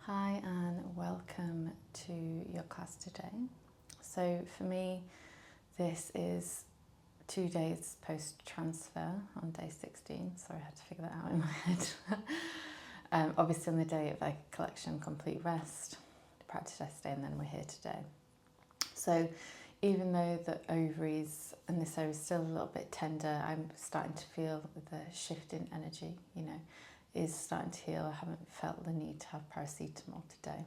Hi and welcome to your class today. So for me, this is 2 days post-transfer on day 16. Sorry, I had to figure that out in my head. Obviously on the day of egg collection, complete rest, practice yesterday, and then we're here today. So even though the ovaries and this area is still a little bit tender, I'm starting to feel the shift in energy, is starting to heal. I haven't felt the need to have paracetamol today.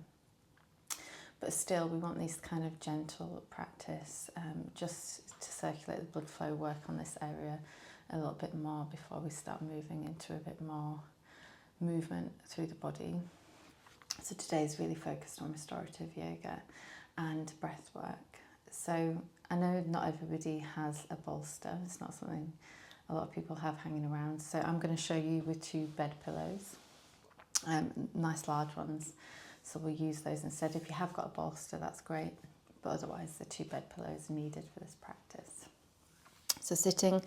But still, we want this kind of gentle practice, just to circulate the blood flow, work on this area a little bit more before we start moving into a bit more movement through the body. So today is really focused on restorative yoga and breath work. So I know not everybody has a bolster. It's not something a lot of people have hanging around. So I'm going to show you with 2 bed pillows, nice large ones. So we'll use those instead. If you have got a bolster, that's great. But otherwise, the 2 bed pillows are needed for this practice. So sitting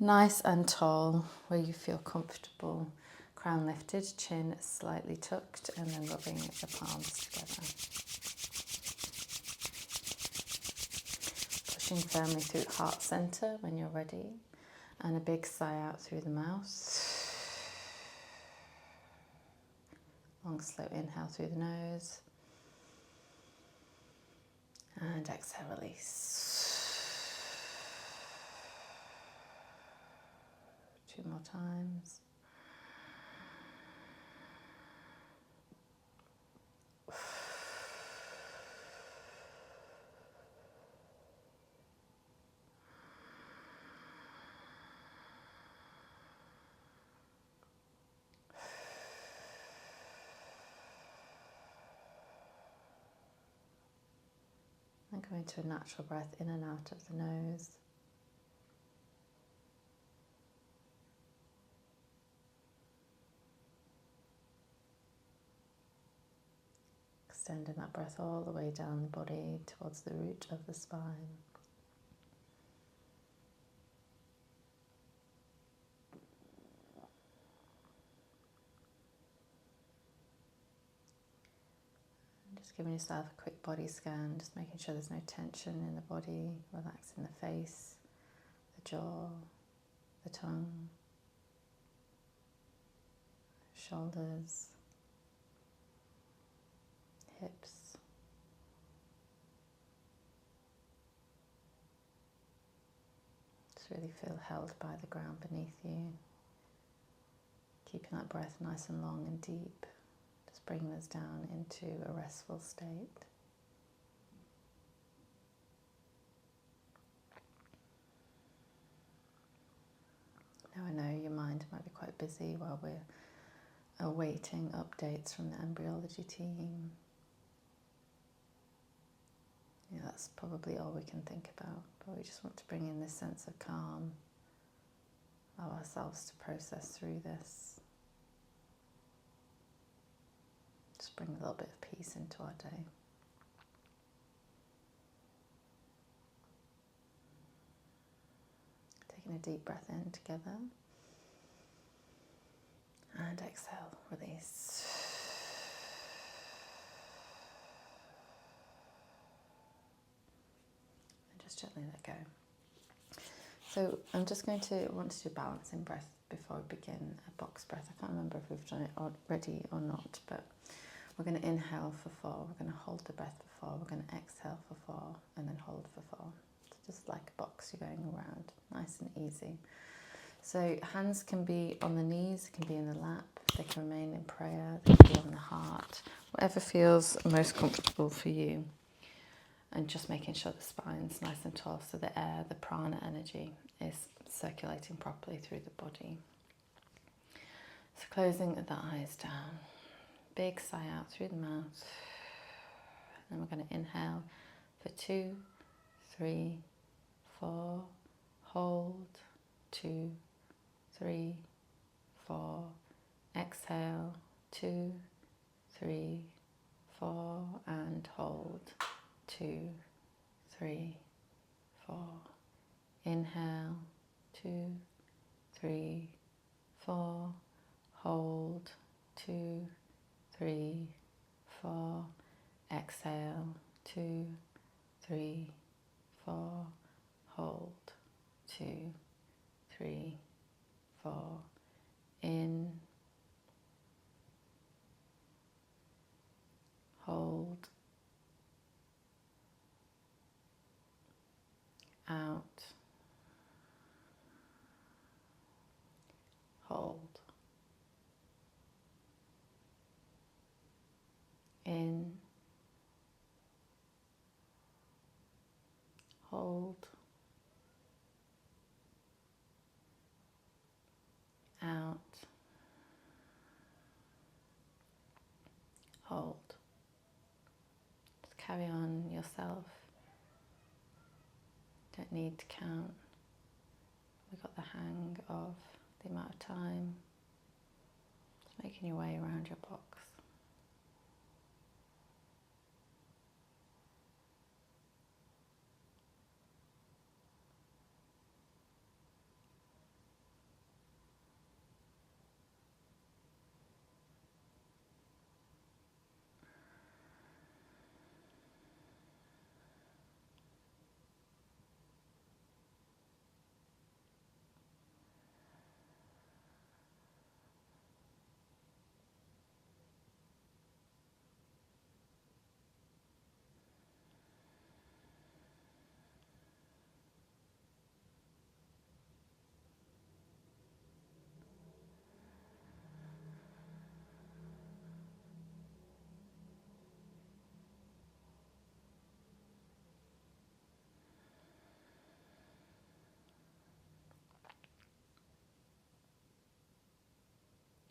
nice and tall, where you feel comfortable, crown lifted, chin slightly tucked, and then rubbing the palms together. Pushing firmly through heart center when you're ready, and a big sigh out through the mouth. Long, slow inhale through the nose. And exhale, release. 2 more times. And go into a natural breath in and out of the nose. Extending that breath all the way down the body towards the root of the spine. Just giving yourself a quick body scan, just making sure there's no tension in the body, relaxing the face, the jaw, the tongue, shoulders, hips. Just really feel held by the ground beneath you. Keeping that breath nice and long and deep. Just bringing us down into a restful state. Now I know your mind might be quite busy while we're awaiting updates from the embryology team. Yeah, that's probably all we can think about, but we just want to bring in this sense of calm, allow ourselves to process through this. Just bring a little bit of peace into our day. Taking a deep breath in together. And exhale, release. And just gently let go. So I'm just want to do balancing breath before we begin a box breath. I can't remember if we've done it already or not, but we're going to inhale for 4, we're going to hold the breath for 4, we're going to exhale for 4, and then hold for 4. So just like a box, you're going around, nice and easy. So hands can be on the knees, can be in the lap, they can remain in prayer, they can be on the heart, whatever feels most comfortable for you. And just making sure the spine's nice and tall so the air, the prana energy is circulating properly through the body. So closing the eyes down, big sigh out through the mouth. And we're going to inhale for 2, 3, 4, hold, 2, 3, 4, exhale, 2, 3, 4, and hold, 2, 3, 4, inhale, 2, 3, 4, hold, 2, 3, 4. Exhale, 2, 3, 4. Hold, 2, 3, 4. In. Hold. Out. Hold. In. Hold. Out. Hold. Just carry on yourself. Don't need to count. We've got the hang of the amount of time. Just making your way around your box.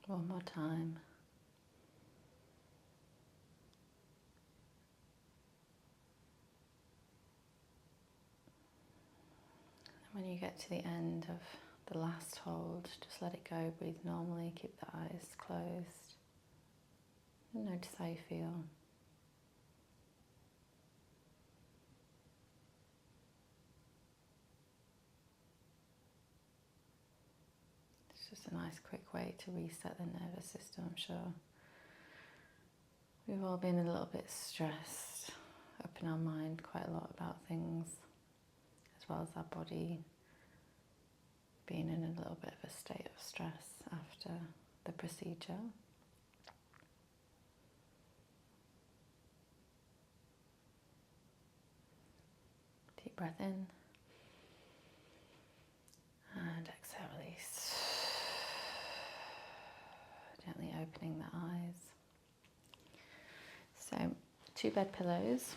One more time. And when you get to the end of the last hold, just let it go, breathe normally, keep the eyes closed, and notice how you feel. It's just a nice quick way to reset the nervous system, I'm sure. We've all been a little bit stressed, up in our mind quite a lot about things, as well as our body being in a little bit of a state of stress after the procedure. Deep breath in and exhale, release. Gently opening the eyes. So 2 bed pillows.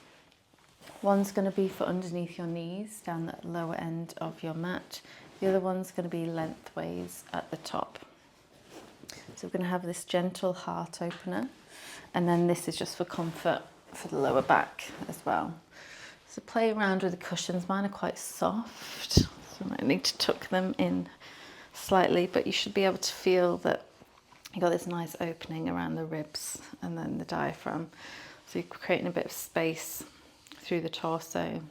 One's going to be for underneath your knees, down the lower end of your mat. The other one's going to be lengthways at the top. So we're going to have this gentle heart opener, and then this is just for comfort for the lower back as well. So play around with the cushions. Mine are quite soft, so you might need to tuck them in slightly, but you should be able to feel that you've got this nice opening around the ribs and then the diaphragm. So you're creating a bit of space through the torso.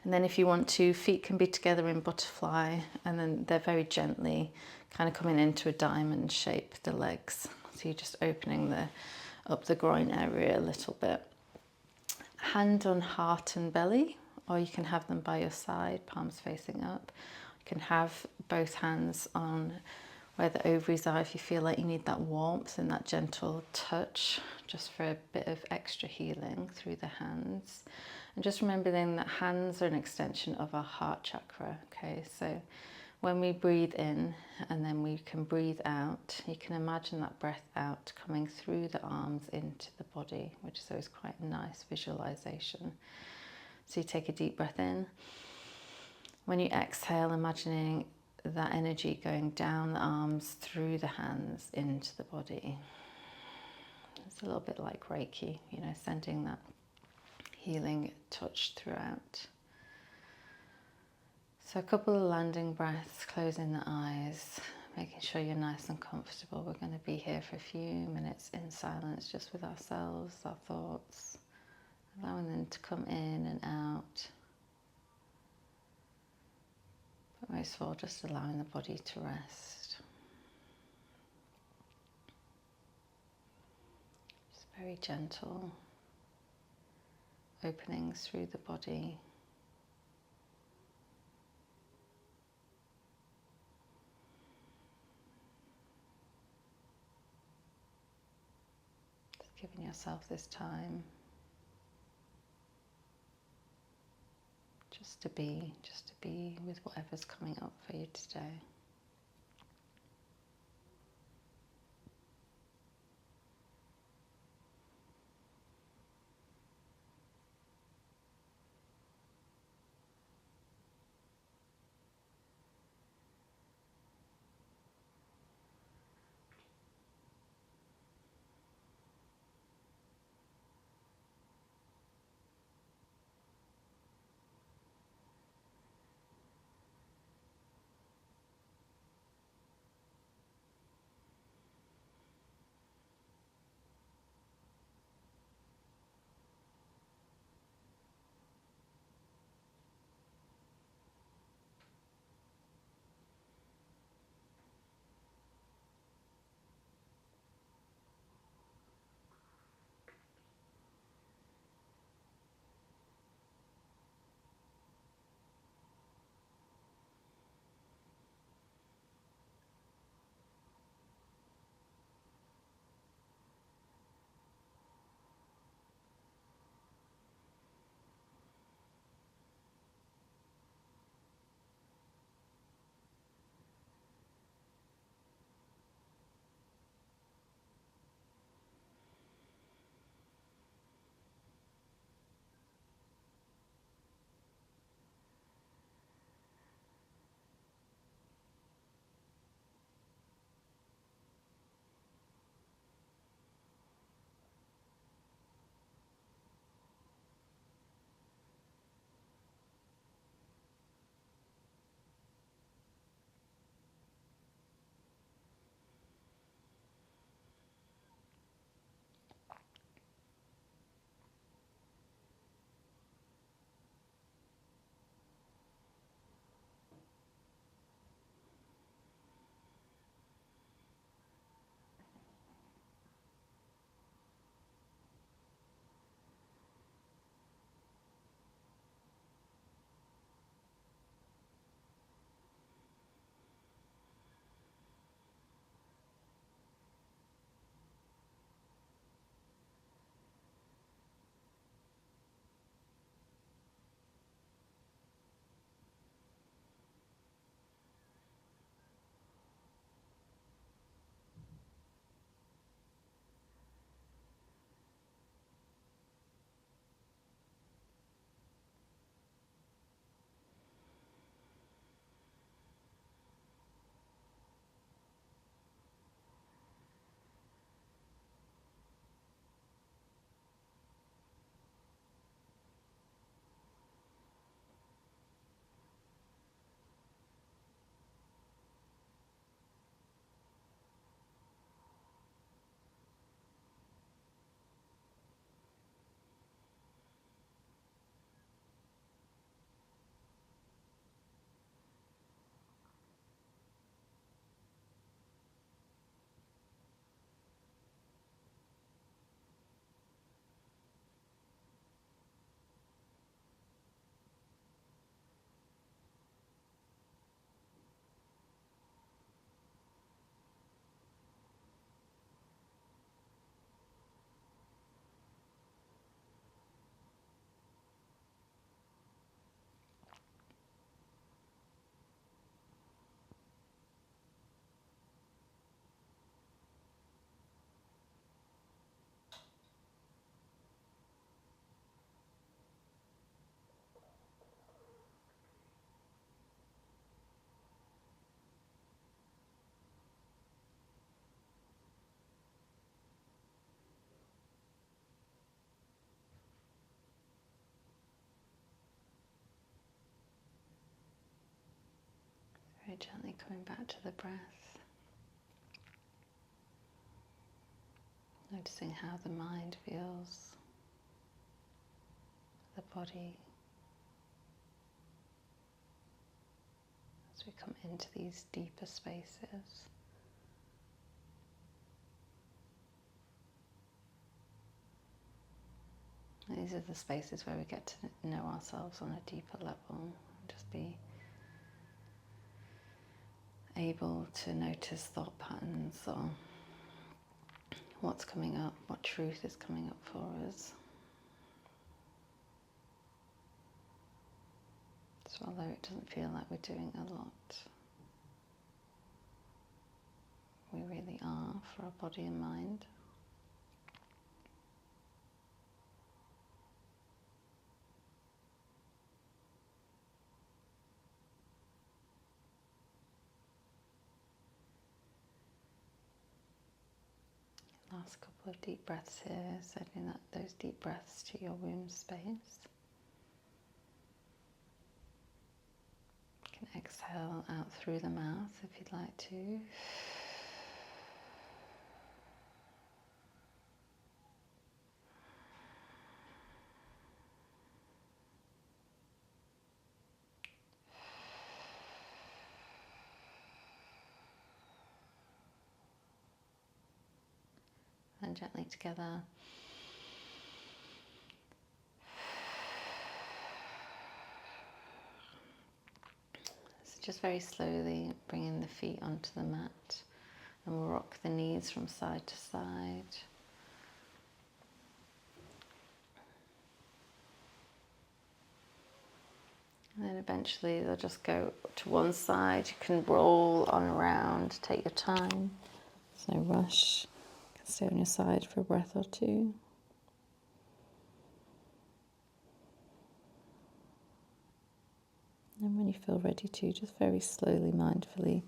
And then if you want to, feet can be together in butterfly, and then they're very gently kind of coming into a diamond shape, the legs. So you're just opening up the groin area a little bit. Hand on heart and belly, or you can have them by your side, palms facing up. You can have both hands on where the ovaries are if you feel like you need that warmth and that gentle touch, just for a bit of extra healing through the hands. And just remembering that hands are an extension of our heart chakra, okay? So when we breathe in and then we can breathe out, you can imagine that breath out coming through the arms into the body, which is always quite a nice visualization. So you take a deep breath in. When you exhale, imagining that energy going down the arms, through the hands, into the body. It's a little bit like Reiki, you know, sending that healing touch throughout. So a couple of landing breaths, closing the eyes, making sure you're nice and comfortable. We're going to be here for a few minutes in silence, just with ourselves, our thoughts, allowing them to come in and out. But most of all, just allowing the body to rest. Just very very gentle openings through the body. Just giving yourself this time just to be with whatever's coming up for you today. Very gently coming back to the breath, noticing how the mind feels, the body, as we come into these deeper spaces. These are the spaces where we get to know ourselves on a deeper level. Just be able to notice thought patterns or what's coming up, what truth is coming up for us. So although it doesn't feel like we're doing a lot, we really are for our body and mind. Last couple of deep breaths here, sending those deep breaths to your womb space. You can exhale out through the mouth if you'd like to. And gently together. So just very slowly bringing the feet onto the mat, and we'll rock the knees from side to side. And then eventually they'll just go to one side. You can roll on around, take your time. There's no rush. You can stay on your side for a breath or two. And when you feel ready to, just very slowly, mindfully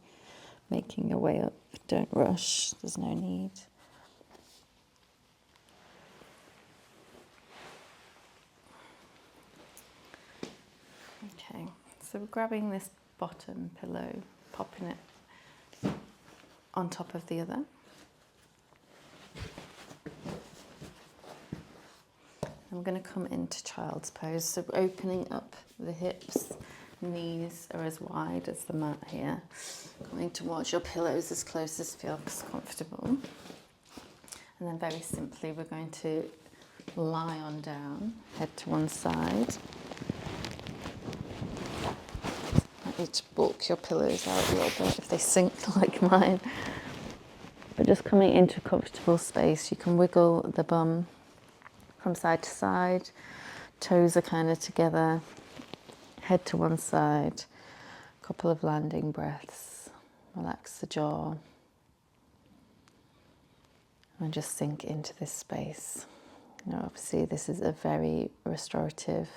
making your way up. Don't rush, there's no need. Okay, so we're grabbing this bottom pillow, popping it on top of the other. I'm going to come into child's pose, so opening up the hips, knees are as wide as the mat here. Coming towards your pillows as close as feels comfortable. And then very simply we're going to lie on down, head to one side. Might need to bulk your pillows out a little bit if they sink like mine. But just coming into a comfortable space, you can wiggle the bum from side to side, toes are kind of together, head to one side, a couple of landing breaths, relax the jaw, and just sink into this space. Now obviously this is a very restorative,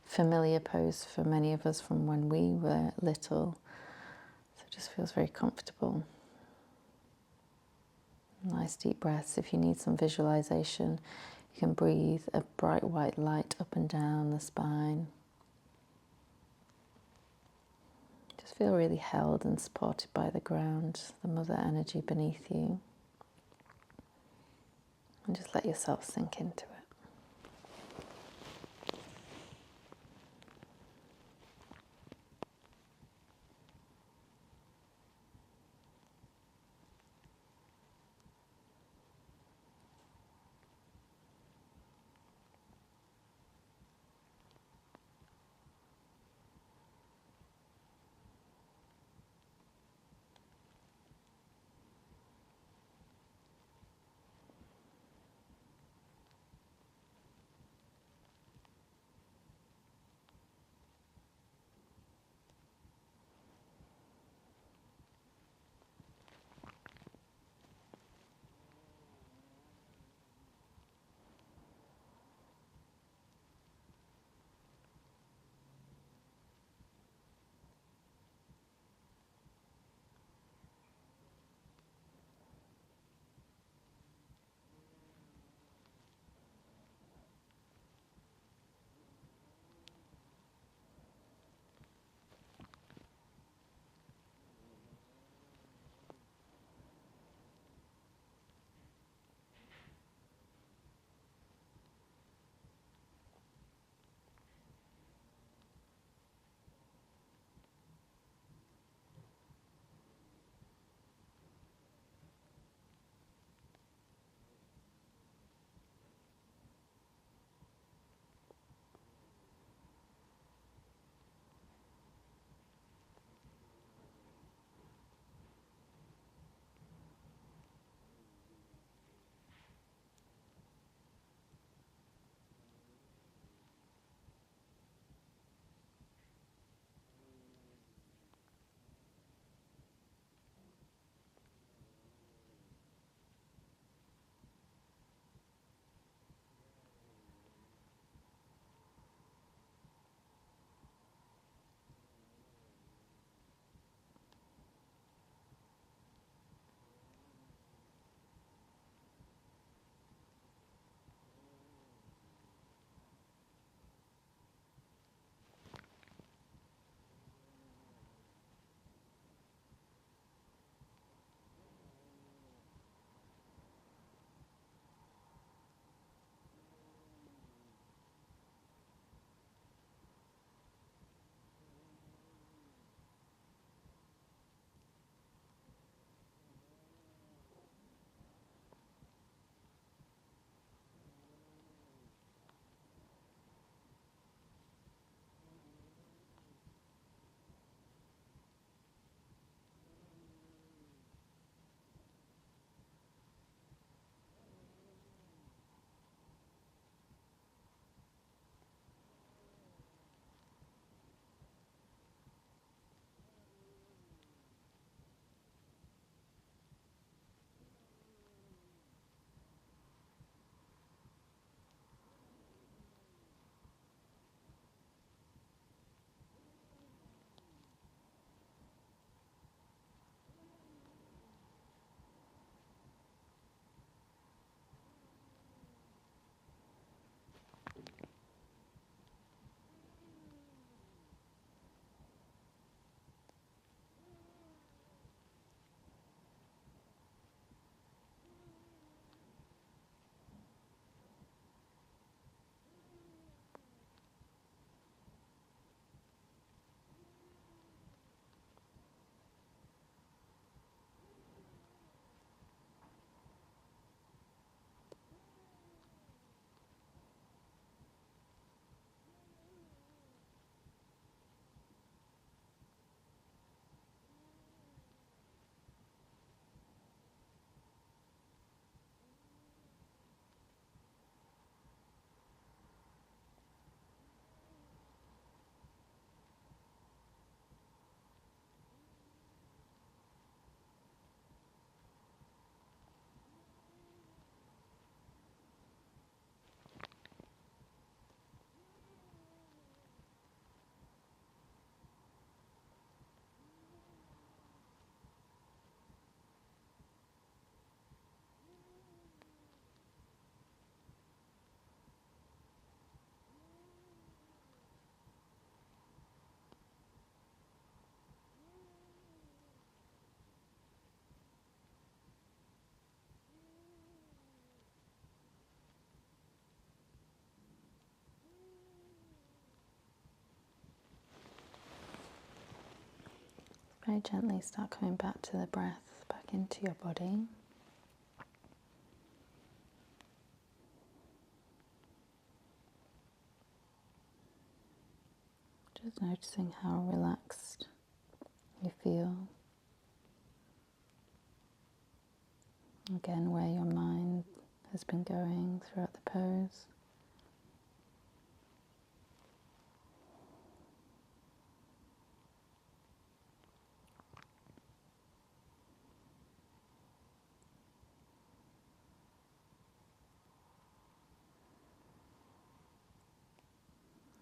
familiar pose for many of us from when we were little, so it just feels very comfortable. Nice deep breaths. If you need some visualization, you can breathe a bright white light up and down the spine. Just feel really held and supported by the ground, the mother energy beneath you. And just let yourself sink into it. very gently start coming back to the breath, back into your body. Just noticing how relaxed you feel. Again, where your mind has been going throughout the pose.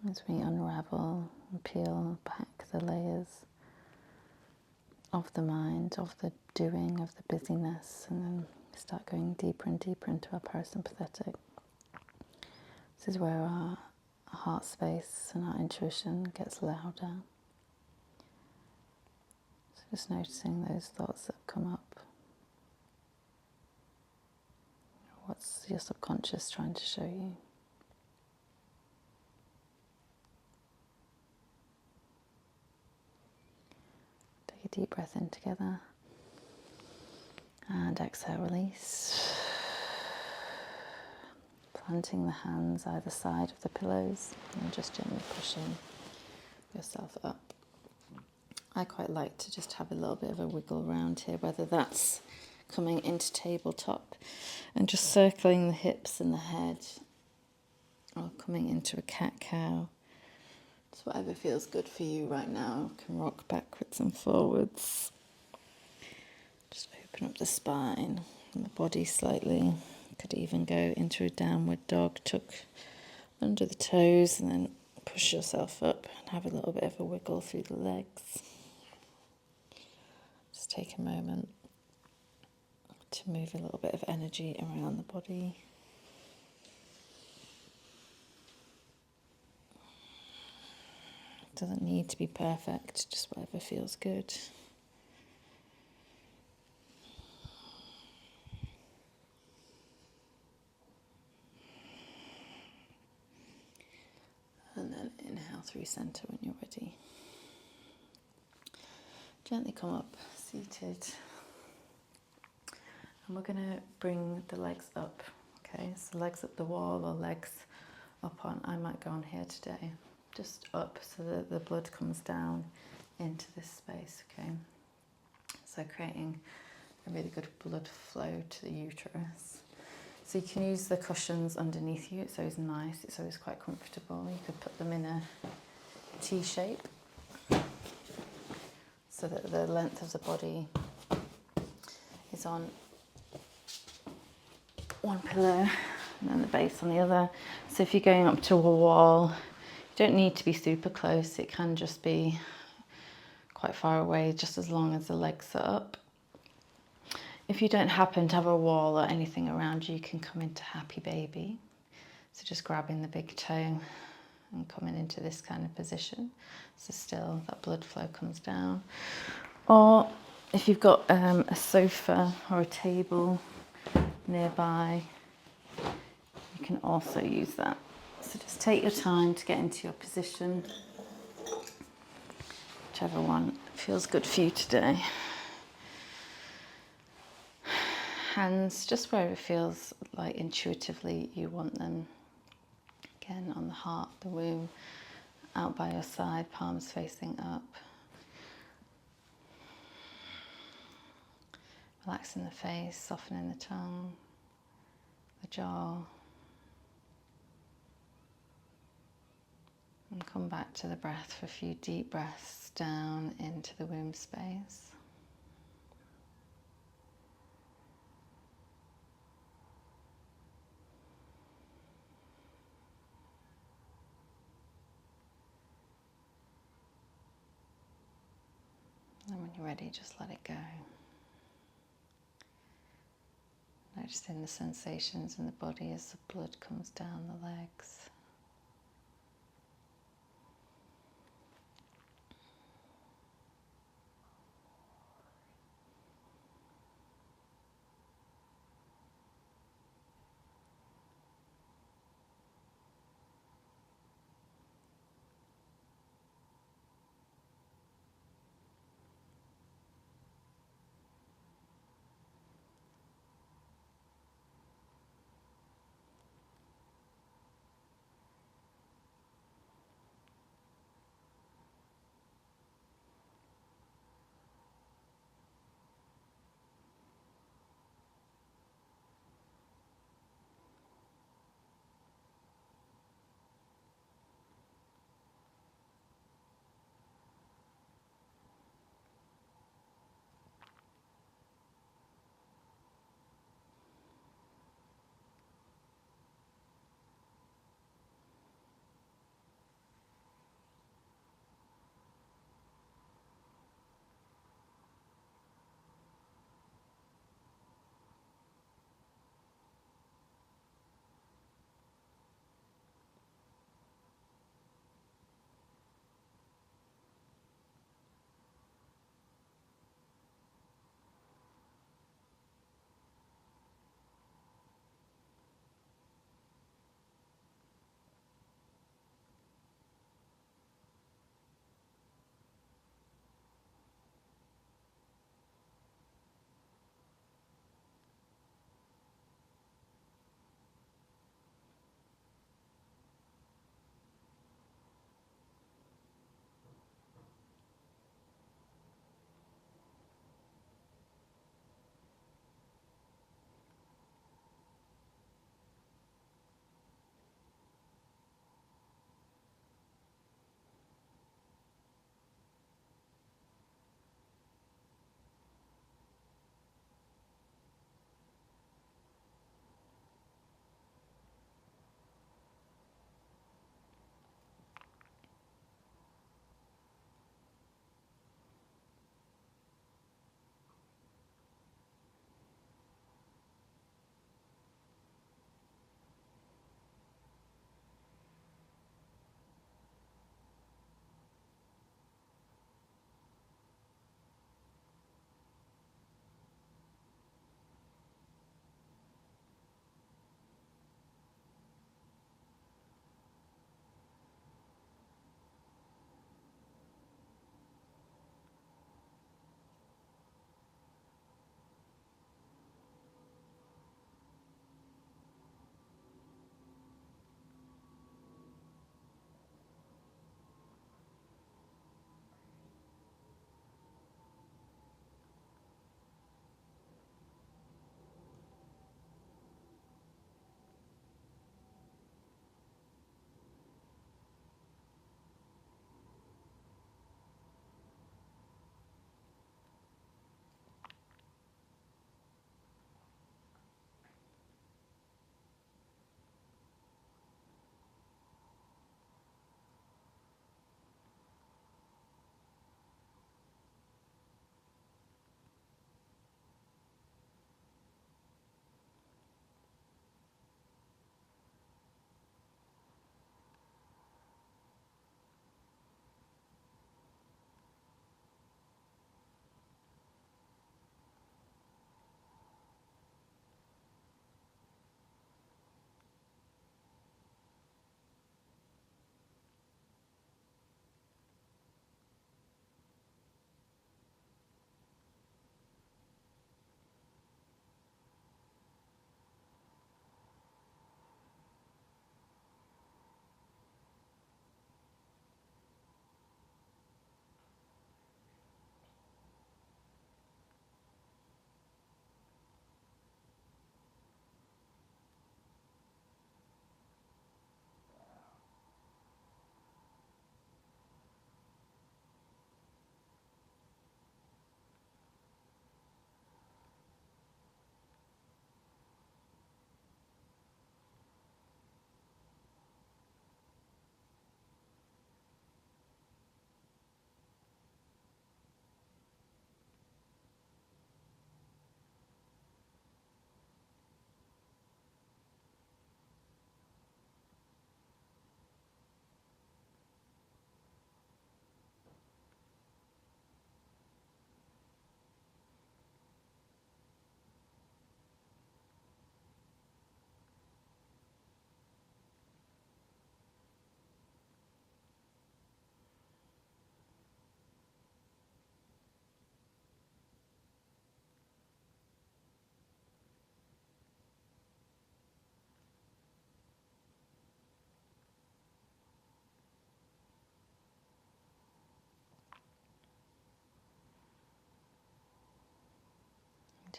As we unravel and peel back the layers of the mind, of the doing, of the busyness, and then start going deeper and deeper into our parasympathetic. This is where our heart space and our intuition gets louder. So just noticing those thoughts that come up. What's your subconscious trying to show you? Take a deep breath in together. And exhale, release. Planting the hands either side of the pillows and just gently pushing yourself up. I quite like to just have a little bit of a wiggle around here, whether that's coming into tabletop and just circling the hips and the head, or coming into a cat-cow. Just whatever feels good for you right now. You can rock backwards and forwards. Just open up the spine and the body slightly. Could even go into a downward dog, tuck under the toes and then push yourself up and have a little bit of a wiggle through the legs. Just take a moment to move a little bit of energy around the body. It doesn't need to be perfect, just whatever feels good. And then inhale through centre when you're ready. Gently come up, seated. And we're going to bring the legs up, okay? So legs up the wall or legs up on, I might go on here today. Just up so that the blood comes down into this space, okay? So creating a really good blood flow to the uterus. So you can use the cushions underneath you. It's always nice. It's always quite comfortable. You could put them in a T shape so that the length of the body is on one pillow and then the base on the other. So if you're going up to a wall, you don't need to be super close. It can just be quite far away, just as long as the legs are up. If you don't happen to have a wall or anything around you, you can come into happy baby. So just grabbing the big toe and coming into this kind of position. So still that blood flow comes down. Or if you've got a sofa or a table nearby, you can also use that. So just take your time to get into your position, whichever one feels good for you today. Hands just wherever it feels like intuitively you want them. Again, on the heart, the womb, out by your side, palms facing up. Relaxing the face, softening the tongue, the jaw. And come back to the breath for a few deep breaths down into the womb space. And when you're ready, just let it go. Noticing the sensations in the body as the blood comes down the legs.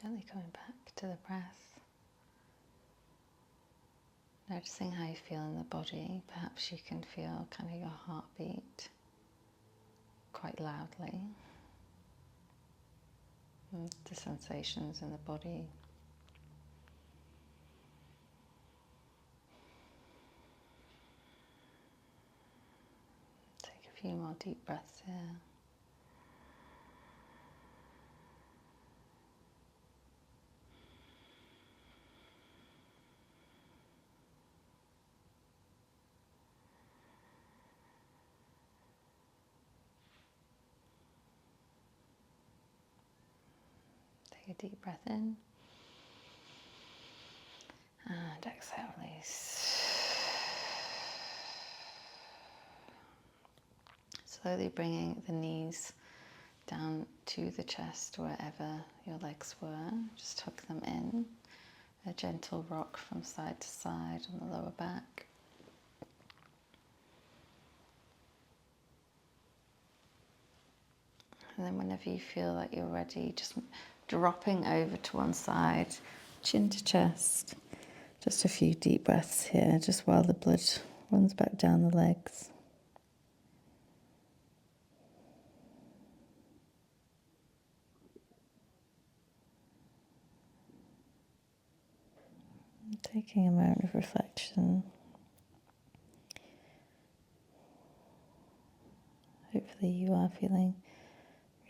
Gently coming back to the breath. Noticing how you feel in the body. Perhaps you can feel kind of your heartbeat quite loudly. And the sensations in the body. Take a few more deep breaths here. Take a deep breath in. And exhale, release. Slowly bringing the knees down to the chest wherever your legs were. Just tuck them in. A gentle rock from side to side on the lower back. And then whenever you feel like you're ready, just dropping over to one side, chin to chest. Just a few deep breaths here, just while the blood runs back down the legs. And taking a moment of reflection. Hopefully you are feeling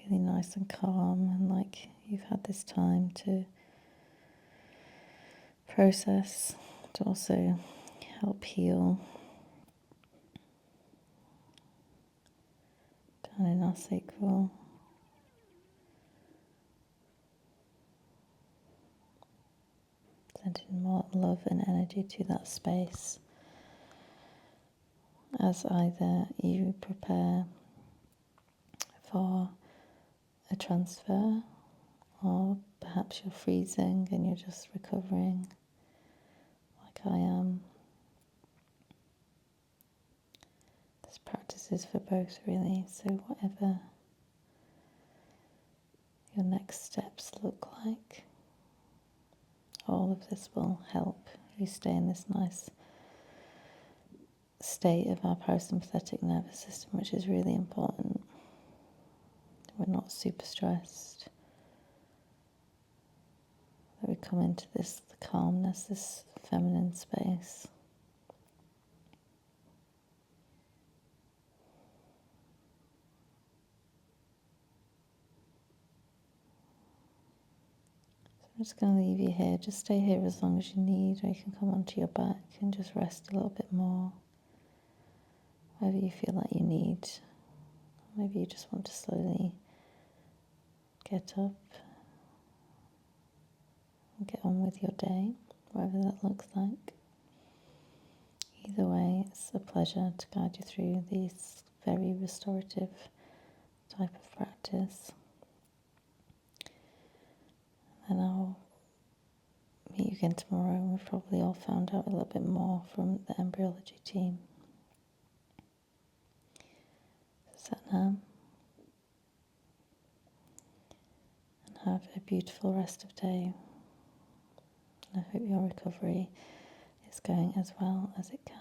really nice and calm and like you've had this time to process, to also help heal down in our sacral. Sending more love and energy to that space as either you prepare for a transfer or perhaps you're freezing and you're just recovering like I am. This practice is for both really, so whatever your next steps look like, all of this will help you stay in this nice state of our parasympathetic nervous system, which is really important. We're not super stressed, that we come into this calmness, this feminine space. So I'm just going to leave you here. Just stay here as long as you need, or you can come onto your back and just rest a little bit more. Whatever you feel like you need. Maybe you just want to slowly get up and get on with your day, whatever that looks like. Either way, it's a pleasure to guide you through this very restorative type of practice. And I'll meet you again tomorrow, and we've probably all found out a little bit more from the embryology team. Satnam. And have a beautiful rest of day. And I hope your recovery is going as well as it can.